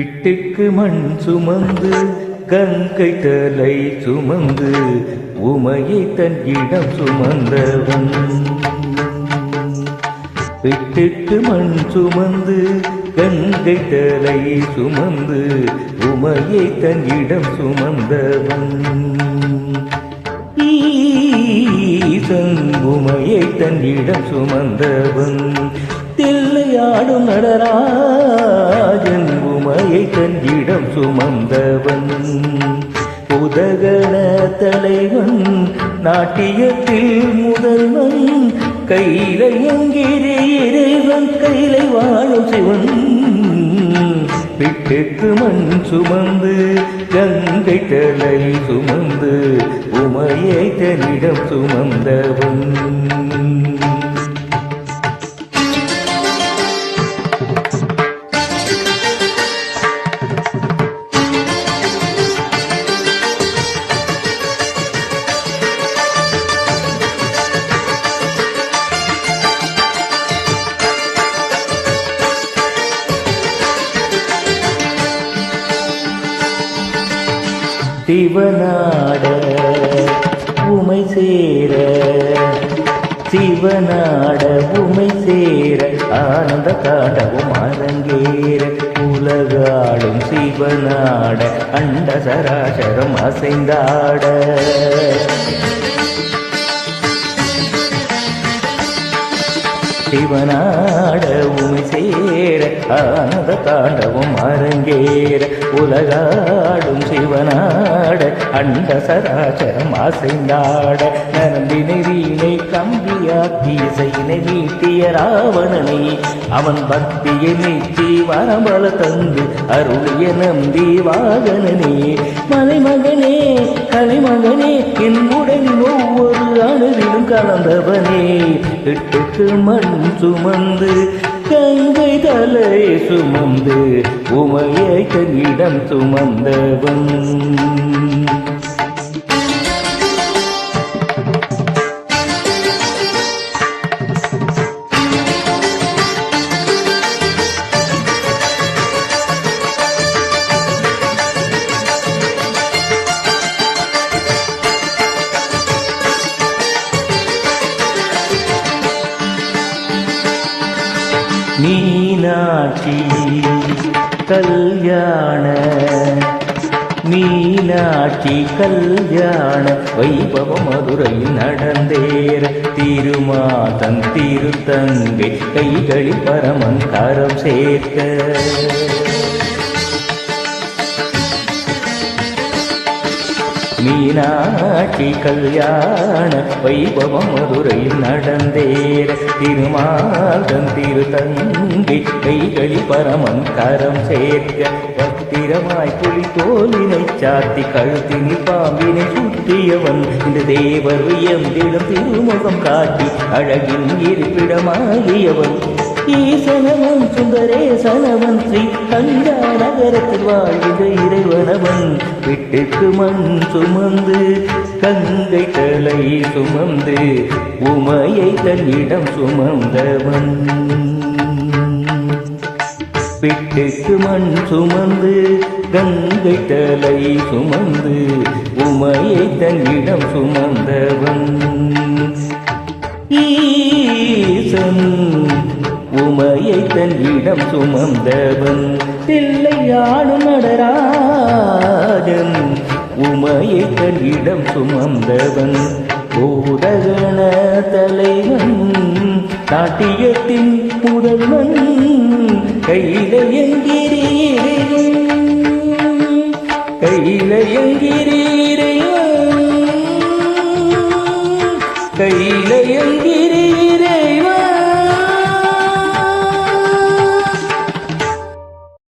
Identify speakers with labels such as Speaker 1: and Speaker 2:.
Speaker 1: பிட்டுக்கு மண் சுமந்து கங்கை தலை சுமந்து உமையை தன் இடம் சுமந்தவன். பிட்டுக்கு மண் சுமந்து கங்கை தலை சுமந்து உமையை தன் இடம் சுமந்தவன். ஈசன் உமையை தன் இடம் சுமந்தவன். தில்லையாடும் நடராஜன் உமையை தன் இடம் சுமந்தவன். உதகண தலைவன் நாட்டியத்தில் முதல்வன். கையிலையங்கிரி இறைவன் கையிலை வாழும் சிவன். பிட்டுக்கு மண் சுமந்து கங்கை தலை சுமந்து உமையை தன்னிடம் சுமந்தவன். சிவனாட உமை சேர சிவனாட உமை சேர ஆனந்த காண்டவும் அரங்கேற உலகாடும் சிவனாட அண்ட சராசரம் அசைந்தாட. சிவனாட உமை சேர ஆனந்த தாண்டவும் அரங்கேற உலகாடும் சிவனாட அண்ட சராசரம் அசைந்தாட. நரம்பினை வீணை கம்பியாக்கி இசையினை மீட்டிய ராவணனை அவன் பக்தியை மீட்டி வரம்பல தந்து அருளிய நம்பி வாகனனே. மலைமகனே கலைமகனே என் உடலில் ஒவ்வொரு அணுவிலும் கலந்தவனே. இட்டுக்கு மண் சுமந்து கங்கை தலை சுமந்து உமையை தன்னிடம் சுமந்தவன். மீனாட்சி கல்யாண மீனாட்சி கல்யாண வைபவ மதுரையில் நடந்தேற திருமாதன் திருத்தங்கை கைகளில் பரமன் கரம் சேர்க்க. மீனாட்சி கல்யாண வைபவம் மதுரையில் நடந்தேற திருமாதன் திருத்தங்கை கைகளில் பரமன் கரம் சேர்க்க. பத்திரமாய் புலி தோலினை சாத்தி கழுத்தினில் பாம்பினை சுற்றியவன். இந்த தேவர் வியந்திடம் திருமுகம் காட்டி அழகின் இருப்பிடமாகியவன். ஈசனவன் சுந்தரேசனவன் ஸ்ரீ கஞ்சா நகரத்தில் வாழ்கின்ற இறைவனவன். பிட்டுக்கு மண் சுமந்து கங்கை தலை சுமந்து உமையை தன்னிடம் சுமந்தவன். பிட்டுக்கு மண் சுமந்து கங்கை தலை சுமந்து உமையை தன்னிடம் சுமந்தவன். ஈசன் உமையை தன்னிடம் சுமந்தவன். தில்லையாடும் நடராஜன் உமையை தன்னிடம் சுமந்தவன். பூதகண தலைவன் நாட்டியத்தின் முதல்வன். கையிலையங்கிரி கையிலையங்கிரி கையிலையங்கிரி